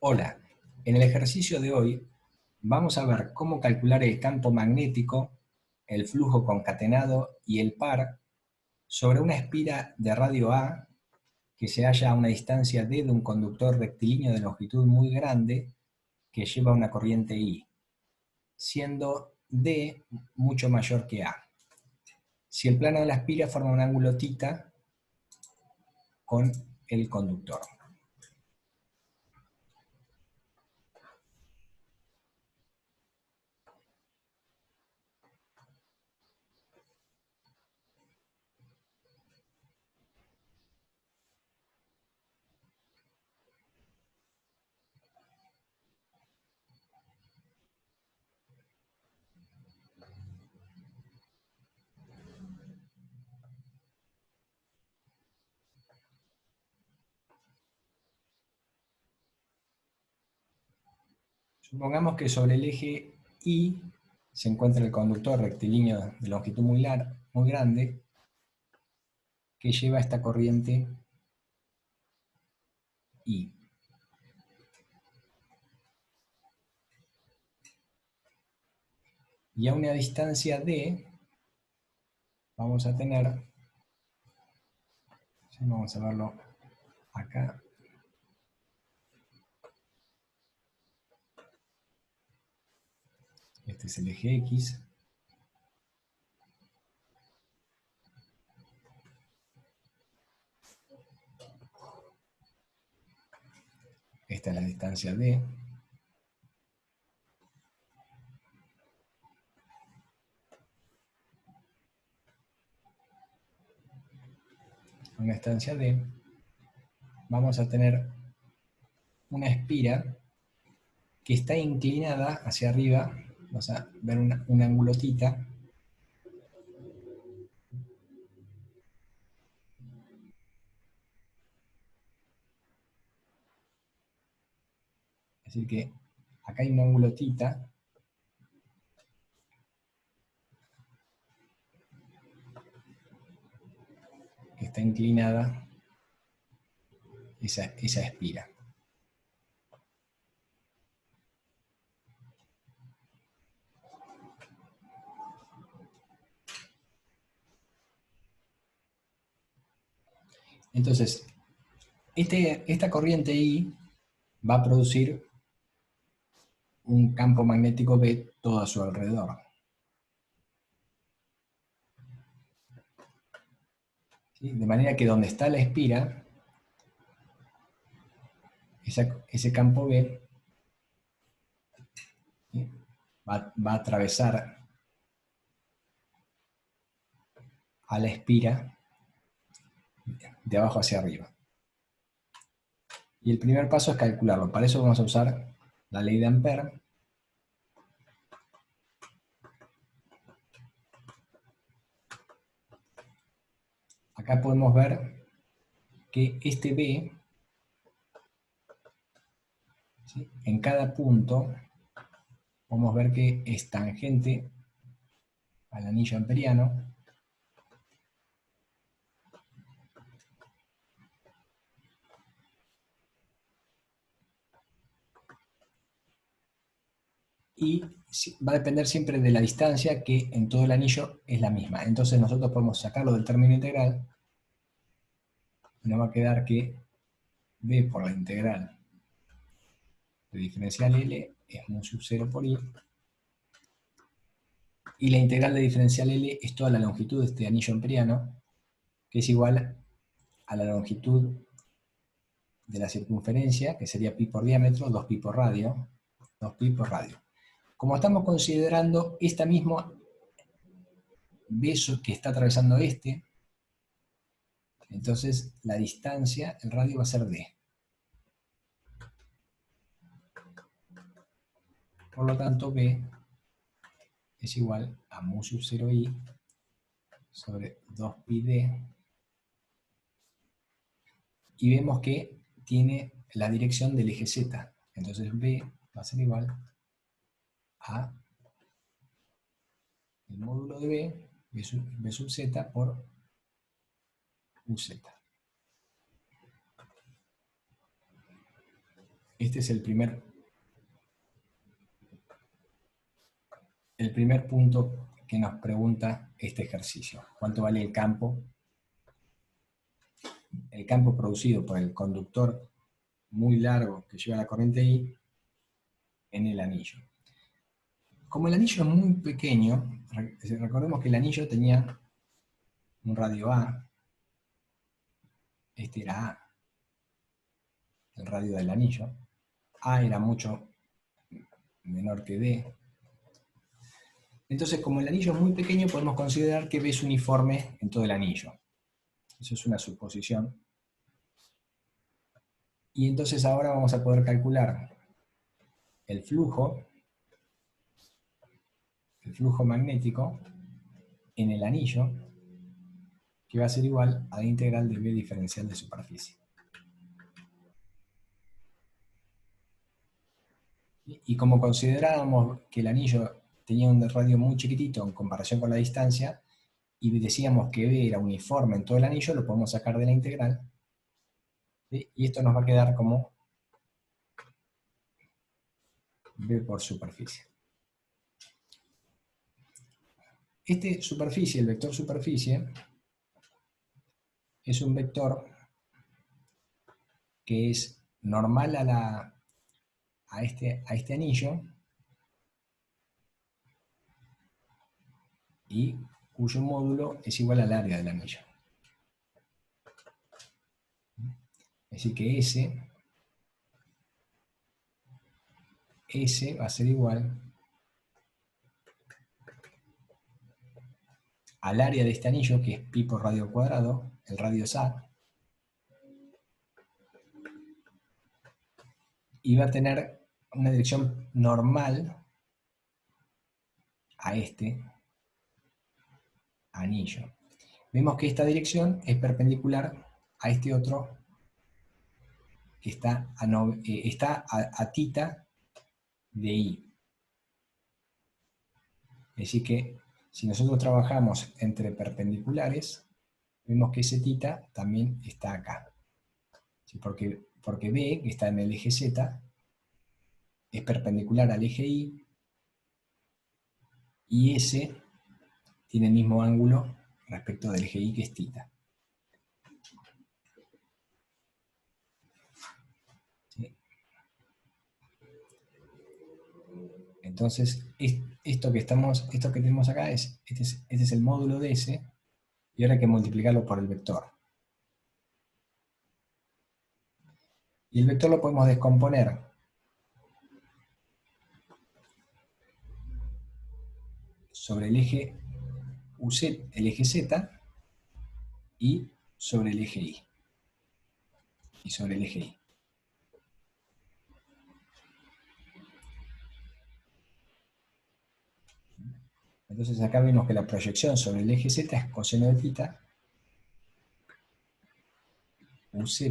Hola, en el ejercicio de hoy vamos a ver cómo calcular el campo magnético, el flujo concatenado y el par sobre una espira de radio A que se halla a una distancia D de un conductor rectilíneo de longitud muy grande que lleva una corriente I, siendo D mucho mayor que A. Si el plano de la espira forma un ángulo θ con el conductor. Supongamos que sobre el eje Y se encuentra el conductor rectilíneo de longitud muy grande que lleva esta corriente I. Y a una distancia D vamos a tener, vamos a verlo acá, este es el eje X, esta es la distancia D, a una distancia D vamos a tener una espira que está inclinada hacia arriba, vamos a ver un ángulo θ, es decir que acá hay un ángulo θ, que está inclinada esa espira. Entonces, esta corriente I va a producir un campo magnético B todo a su alrededor. ¿Sí? De manera que donde está la espira, ese campo B, ¿sí?, va a atravesar a la espira de abajo hacia arriba. Y el primer paso es calcularlo. Para eso vamos a usar la ley de Ampère. Acá podemos ver que este B, ¿sí?, en cada punto, podemos ver que es tangente al anillo amperiano, y va a depender siempre de la distancia, que en todo el anillo es la misma. Entonces nosotros podemos sacarlo del término integral y nos va a quedar que B por la integral de diferencial L es mu sub 0 por I, y la integral de diferencial L es toda la longitud de este anillo amperiano, que es igual a la longitud de la circunferencia, que sería pi por diámetro, 2pi por radio, 2pi por radio. Como estamos considerando esta misma beso que está atravesando este, entonces la distancia, el radio va a ser D. Por lo tanto, B es igual a mu sub 0i sobre 2pi d, y vemos que tiene la dirección del eje Z. Entonces B va a ser igual a el módulo de B sub Z por UZ. Este es el primer punto que nos pregunta este ejercicio. ¿Cuánto vale el campo? El campo producido por el conductor muy largo que lleva la corriente I en el anillo. Como el anillo es muy pequeño, recordemos que el anillo tenía un radio A, este era A, el radio del anillo. A era mucho menor que B. Entonces, como el anillo es muy pequeño, podemos considerar que B es uniforme en todo el anillo. Eso es una suposición. Y entonces ahora vamos a poder calcular el flujo magnético en el anillo, que va a ser igual a la integral de B diferencial de superficie. Y como considerábamos que el anillo tenía un radio muy chiquitito en comparación con la distancia, y decíamos que B era uniforme en todo el anillo, lo podemos sacar de la integral, ¿sí? Y esto nos va a quedar como B por superficie. El vector superficie, es un vector que es normal a este anillo y cuyo módulo es igual al área del anillo. Es decir, que S va a ser igual al área de este anillo, que es pi por radio al cuadrado, el radio es A, y va a tener una dirección normal a este anillo. Vemos que esta dirección es perpendicular a este otro que está a tita de I. Es decir que si nosotros trabajamos entre perpendiculares, vemos que ese tita también está acá. ¿Sí? Porque B, que está en el eje Z, es perpendicular al eje Y, y S tiene el mismo ángulo respecto del eje Y, que es tita. ¿Sí? Entonces, esto que tenemos acá este es el módulo de S, y ahora hay que multiplicarlo por el vector. Y el vector lo podemos descomponer sobre el eje Z, y sobre el eje Y. Y sobre el eje Y. Entonces acá vemos que la proyección sobre el eje Z es coseno de tita, UZ,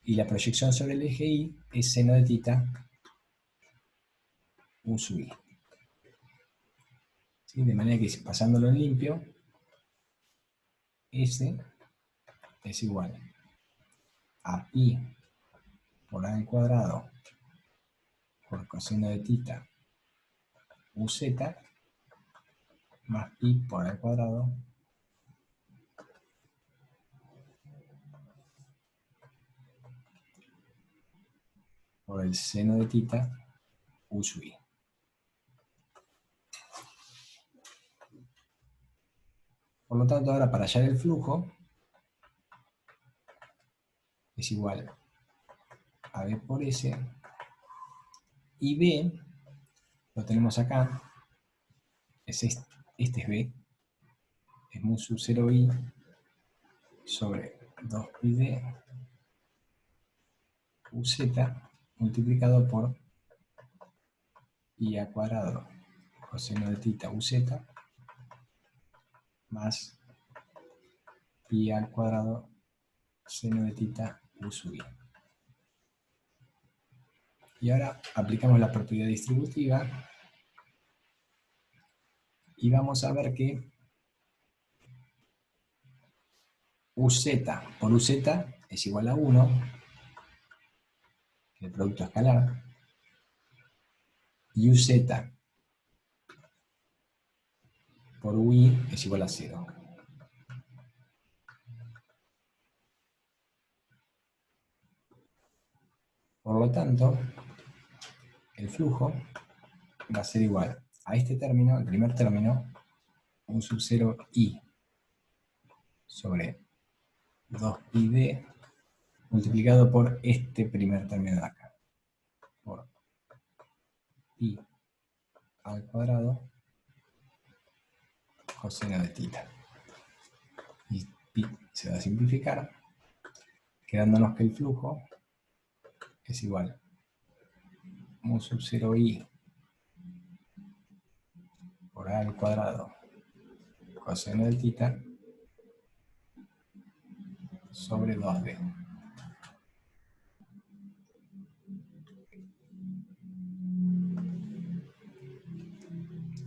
y la proyección sobre el eje Y es seno de tita, U sub I. ¿Sí? De manera que, pasándolo en limpio, S es igual a pi por a al cuadrado por coseno de tita UZ más pi por a al cuadrado por el seno de tita U sub I. Por lo tanto, ahora para hallar el flujo es igual a B por S, y B lo tenemos acá, este es B, es mu sub 0I sobre 2pi d UZ multiplicado por pi al cuadrado coseno de tita UZ más pi al cuadrado seno de tita U sub I. Y ahora aplicamos la propiedad distributiva y vamos a ver que UZ por UZ es igual a 1, el producto escalar, y UZ por UI es igual a 0. Por lo tanto, el flujo va a ser igual a este término, el primer término, U sub 0 I sobre 2πd multiplicado por este primer término de acá, por pi al cuadrado coseno de θ. Y pi se va a simplificar, quedándonos que el flujo es igual a mu sub 0 i por a al cuadrado coseno de θ sobre 2d.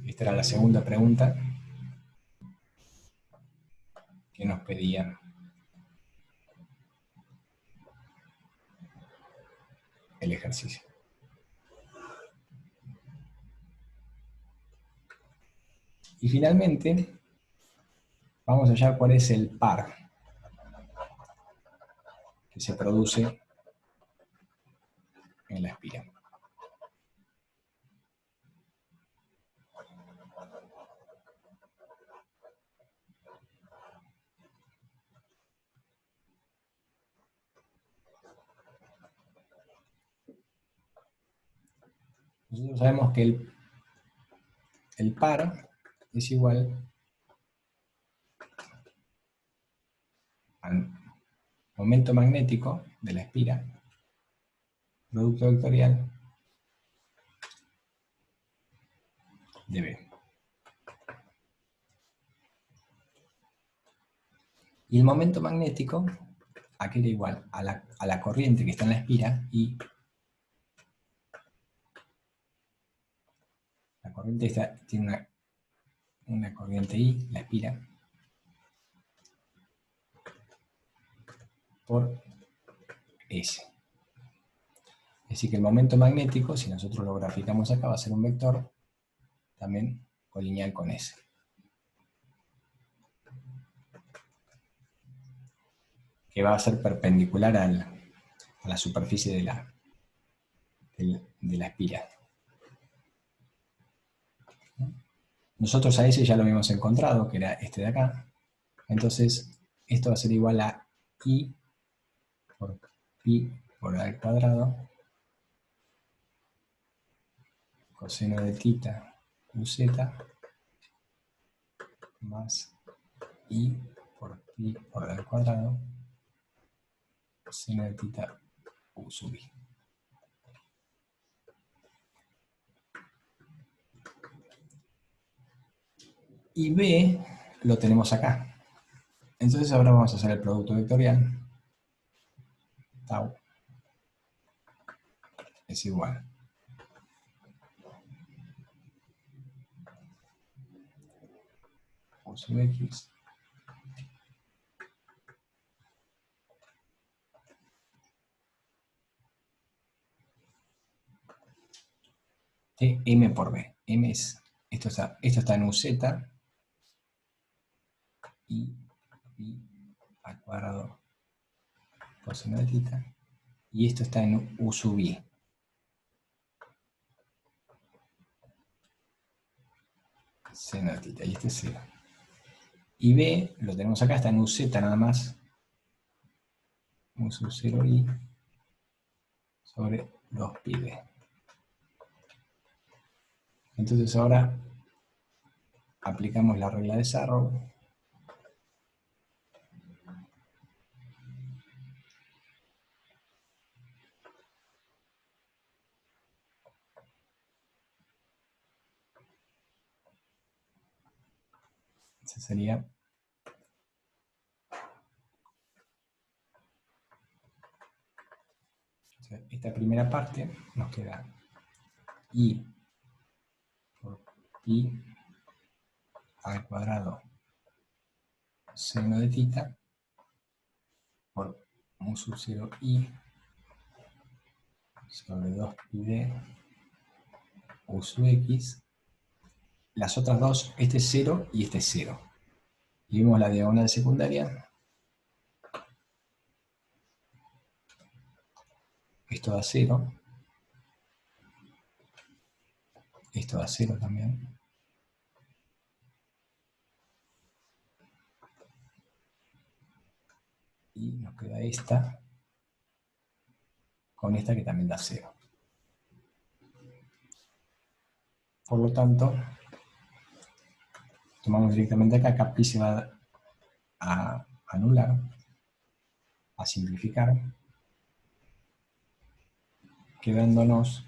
Esta era la segunda pregunta que nos pedía el ejercicio. Y finalmente, vamos a hallar cuál es el par que se produce en la espira. Nosotros sabemos que el par es igual al momento magnético de la espira, producto vectorial de B. Y el momento magnético, aquí era igual a la corriente que está en la espira, y la corriente tiene una corriente I, la espira, por S. Es decir, que el momento magnético, si nosotros lo graficamos acá, va a ser un vector también colineal con S. Que va a ser perpendicular a la superficie de la espira. Nosotros a ese ya lo habíamos encontrado, que era este de acá. Entonces, esto va a ser igual a I por pi por a al cuadrado coseno de θ uz más I por pi por a al cuadrado coseno de θ u sub i. Y B lo tenemos acá. Entonces ahora vamos a hacer el producto vectorial. Tau es igual u sub x de m por b. M es, esto está en uz y pi al cuadrado coseno de θ, y esto está en u sub i. Seno de θ, y este es 0. Y b lo tenemos acá, está en uz nada más, u sub 0i sobre 2πd. Entonces ahora aplicamos la regla de Sarrow. Esa sería esta primera parte, nos queda I por pi al cuadrado seno de θ por mu sub 0 i sobre 2πd u sub x. Las otras dos, este es 0 y este es 0. Y vemos la diagonal secundaria. Esto da 0. Esto da 0 también. Y nos queda esta con esta que también da 0. Por lo tanto, tomamos directamente acá, pi se va a anular, a simplificar, quedándonos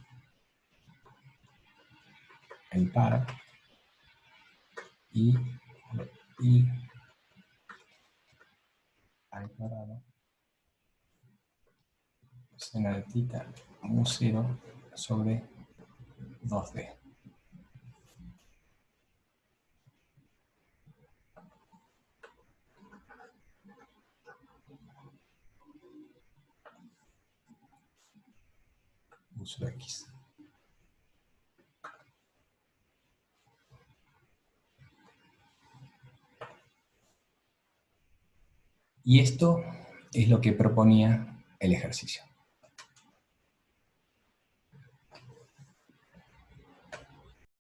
el par y al cuadrado seno de tita mu 0 sobre 2d. U sub x. Y esto es lo que proponía el ejercicio.